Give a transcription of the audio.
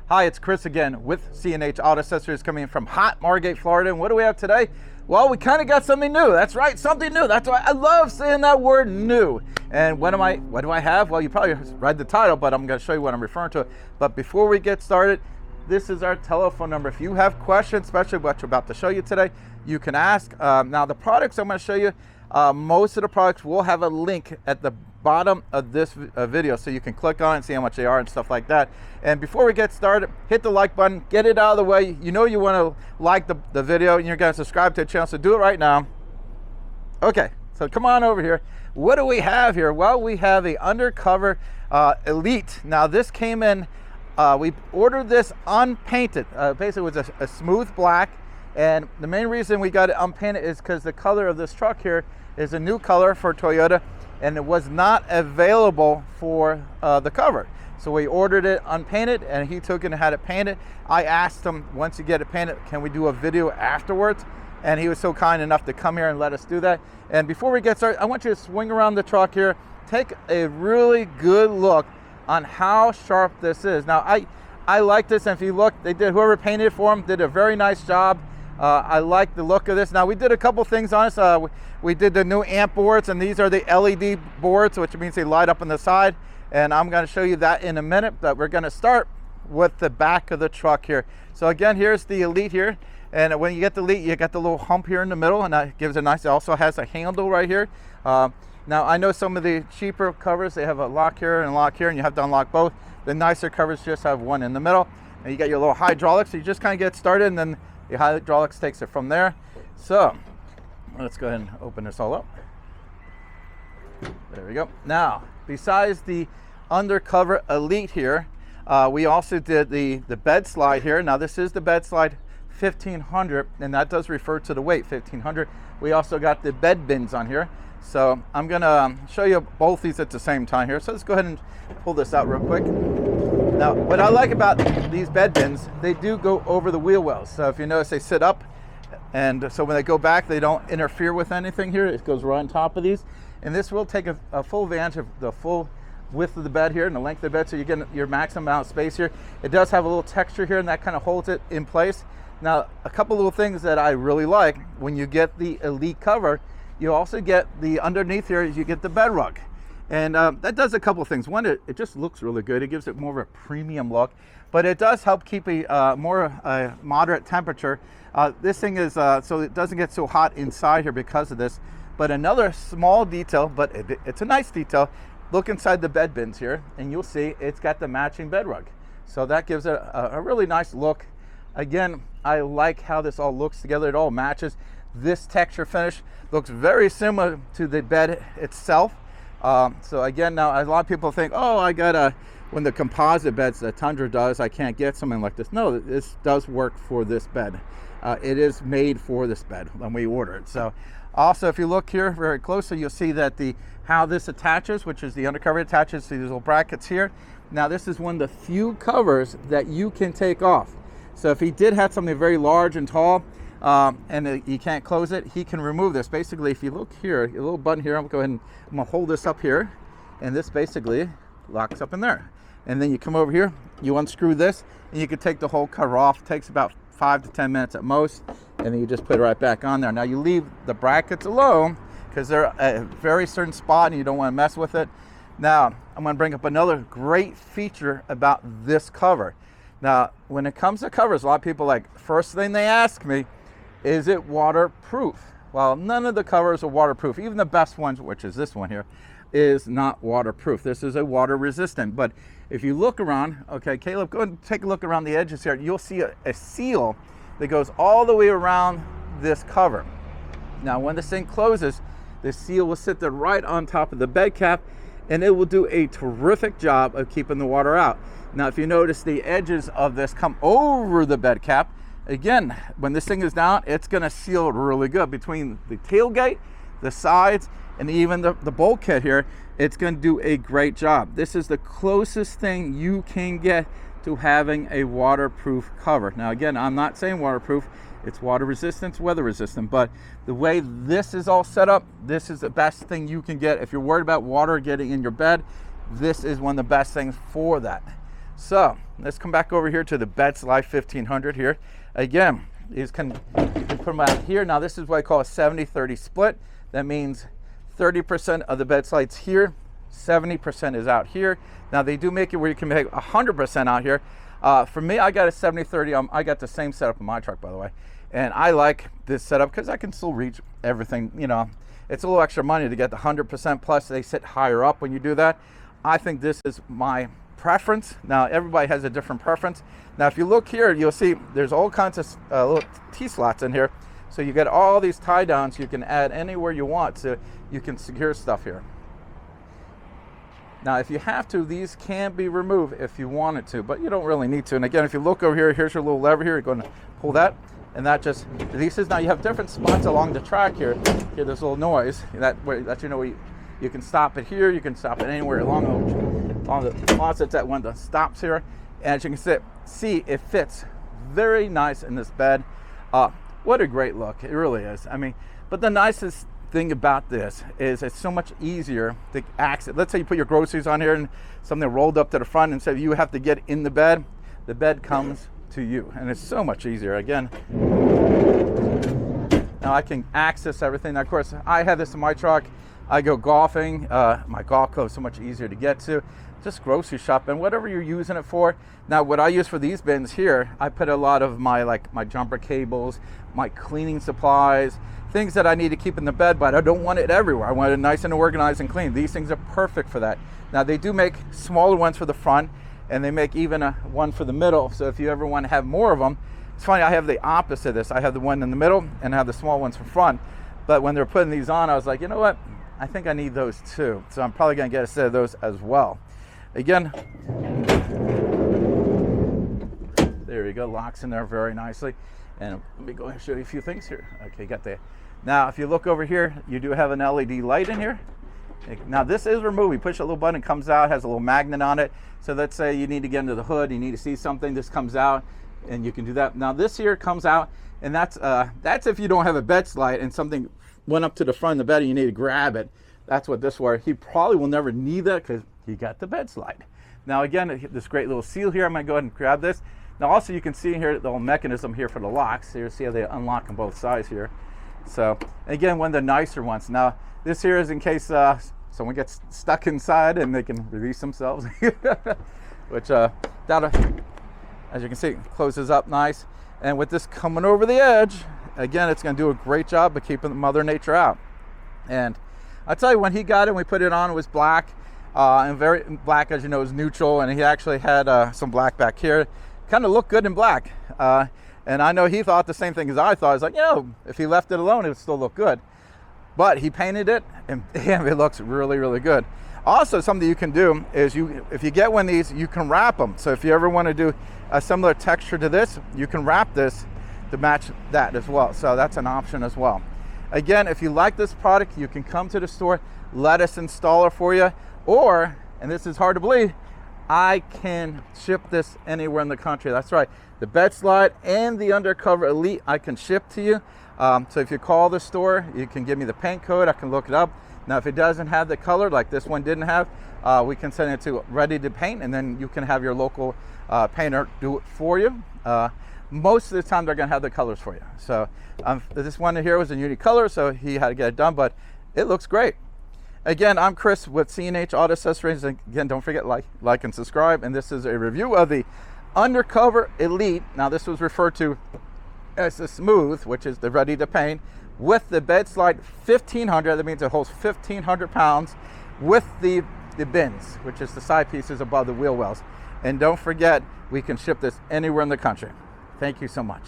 Hi, it's Chris again with C&H Auto Accessories coming in from hot Margate, Florida. And what do we have today? Well, we kind of got something new. That's right, something new. That's why I love saying that word, new. And what do I have? Well, you probably read the title, but I'm going to show you what I'm referring to. But before we get started, this is our telephone number. If you have questions, especially what we're about to show you today, you can ask. Now, the products I'm going to show you, most of the products will have a link at the bottom of this video, so you can click on it and see how much they are and stuff like that. And before we get started, hit the like button, get it out of the way. You know you want to like the video and you're going to subscribe to the channel, so do it right now. Okay, so come on over here. What do we have here? Well, we have the Undercover Elite. Now this came in, we ordered this unpainted. Basically it was a smooth black, and the main reason we got it unpainted is because the color of this truck here is a new color for Toyota, and it was not available for the cover. So we ordered it unpainted, and he took it and had it painted. I asked him, once you get it painted, can we do a video afterwards? And he was so kind enough to come here and let us do that. And before we get started, I want you to swing around the truck here, take a really good look on how sharp this is. Now, I like this, and if you look, whoever painted it for him did a very nice job. I like the look of this. Now, we did a couple things on this. We did the new amp boards, and these are the LED boards, which means they light up on the side. And I'm going to show you that in a minute, but we're going to start with the back of the truck here. So again, here's the Elite here. And when you get the Elite, you got the little hump here in the middle, and that gives a nice, it also has a handle right here. Now, I know some of the cheaper covers, they have a lock here and a lock here, and you have to unlock both. The nicer covers just have one in the middle. And you got your little hydraulics, so you just kind of get started, and then the hydraulics takes it from there. So let's go ahead and open this all up. There we go. Now, besides the Undercover Elite here, we also did the Bedslide here. Now, this is the Bedslide 1500, and that does refer to the weight 1500. We also got the bed bins on here. So I'm gonna show you both these at the same time here. So let's go ahead and pull this out real quick. Now, what I like about these bed bins, they do go over the wheel wells. So if you notice, they sit up, and so when they go back, they don't interfere with anything here. It goes right on top of these. And this will take a full advantage of the full width of the bed here and the length of the bed, so you get your maximum amount of space here. It does have a little texture here, and that kind of holds it in place. Now, a couple little things that I really like, when you get the Elite cover, you also get the underneath here, you get the bed rug. And that does a couple of things. One, it just looks really good. It gives it more of a premium look, but it does help keep a more moderate temperature. This thing is, so it doesn't get so hot inside here because of this. But another small detail, but it's a nice detail, look inside the bed bins here, and you'll see it's got the matching bed rug. So that gives it a really nice look. Again, I like how this all looks together. It all matches. This texture finish looks very similar to the bed itself. So again, now a lot of people think, oh, I got when the composite beds that Tundra does, I can't get something like this. No, this does work for this bed. It is made for this bed when we order it. So also, if you look here very closely, you'll see that how this attaches, which is the Undercover attaches to these little brackets here. Now, this is one of the few covers that you can take off. So if he did have something very large and tall, and you can't close it, he can remove this. Basically, if you look here, a little button here, I'm gonna hold this up here, and this basically locks up in there. And then you come over here, you unscrew this, and you can take the whole cover off. It takes about 5 to 10 minutes at most, and then you just put it right back on there. Now, you leave the brackets alone because they're a very certain spot and you don't want to mess with it. Now, I'm going to bring up another great feature about this cover. Now, when it comes to covers, a lot of people first thing they ask me, is it waterproof? Well, none of the covers are waterproof. Even the best ones, which is this one here, is not waterproof. This is a water resistant. But if you look around, okay, Caleb, go and take a look around the edges here. You'll see a seal that goes all the way around this cover. Now, when this thing closes, the seal will sit there right on top of the bed cap, and it will do a terrific job of keeping the water out. Now, if you notice, the edges of this come over the bed cap. Again, when this thing is down, it's going to seal really good between the tailgate, the sides, and even the bulkhead here. It's going to do a great job. This is the closest thing you can get to having a waterproof cover. Now, again, I'm not saying waterproof. It's water resistant, weather resistant, but the way this is all set up, this is the best thing you can get. If you're worried about water getting in your bed, this is one of the best things for that. So let's come back over here to the Bedslide 1500 here. Again, you can put them out here. Now this is what I call a 70-30 split. That means 30% of the Bedslide's here, 70% is out here. Now they do make it where you can make 100% out here. For me, I got a 70-30. I got the same setup in my truck, by the way. And I like this setup because I can still reach everything. You know, it's a little extra money to get the 100%, plus they sit higher up when you do that. I think this is my preference. Now everybody has a different preference. Now if you look here, you'll see there's all kinds of little T-slots in here. So you get all these tie downs you can add anywhere you want, so you can secure stuff here. Now if you have to, these can be removed if you wanted to, but you don't really need to. And again, if you look over here, here's your little lever here. You're going to pull that, and that just releases. Now you have different spots along the track here. Hear this little noise. That you know you can stop it here. You can stop it anywhere along the faucets. That one that stops here. And as you can see, it fits very nice in this bed. What a great look. It really is. I mean, but the nicest thing about this is it's so much easier to access. Let's say you put your groceries on here and something rolled up to the front, and so you have to get in the bed comes to you, and it's so much easier. Again, now I can access everything. Now, of course, I have this in my truck. I go golfing. My golf club is so much easier to get to. Just grocery shopping, whatever you're using it for. Now, what I use for these bins here, I put a lot of my jumper cables, my cleaning supplies, things that I need to keep in the bed, but I don't want it everywhere. I want it nice and organized and clean. These things are perfect for that. Now, they do make smaller ones for the front, and they make even one for the middle. So if you ever want to have more of them, it's funny, I have the opposite of this. I have the one in the middle and I have the small ones for front. But when they're putting these on, I was like, you know what? I think I need those too. So I'm probably going to get a set of those as well. Again, there you go, locks in there very nicely. And let me go and show you a few things here. Okay, got that. Now, if you look over here, you do have an LED light in here. Now, this is removed. You push a little button, it comes out, has a little magnet on it. So let's say you need to get into the hood, you need to see something, this comes out, and you can do that. Now, this here comes out, and that's if you don't have a Bedslide and something went up to the front of the bed and you need to grab it. That's what this was. He probably will never need that because he got the Bedslide. Now again, this great little seal here. I'm going to go ahead and grab this. Now also you can see here the whole mechanism here for the locks. So you see how they unlock on both sides here. So again, one of the nicer ones. Now this here is in case someone gets stuck inside and they can release themselves. Which that'll, as you can see, closes up nice. And with this coming over the edge, again, it's going to do a great job of keeping Mother Nature out. And I tell you, when he got it, we put it on, it was black. And very black, as you know, is neutral, and he actually had some black back here. Kind of looked good in black. And I know he thought the same thing as I thought. He's like, you know, if he left it alone, it would still look good. But he painted it, and damn, it looks really, really good. Also, something you can do is if you get one of these, you can wrap them. So if you ever want to do a similar texture to this, you can wrap this to match that as well. So that's an option as well. Again, if you like this product, you can come to the store, let us install it for you. Or, and this is hard to believe, I can ship this anywhere in the country. That's right. The Bedslide and the Undercover Elite, I can ship to you. So if you call the store, you can give me the paint code. I can look it up. Now, if it doesn't have the color, like this one didn't have, we can send it to ready to paint, and then you can have your local painter do it for you. Most of the time, they're going to have the colors for you. So this one here was a unique color, so he had to get it done, but it looks great. Again, I'm Chris with C&H Auto Accessories. Again, don't forget like and subscribe. And this is a review of the Undercover Elite. Now, this was referred to as the Smooth, which is the ready to paint, with the Bedslide 1500. That means it holds 1,500 pounds with the bins, which is the side pieces above the wheel wells. And don't forget, we can ship this anywhere in the country. Thank you so much.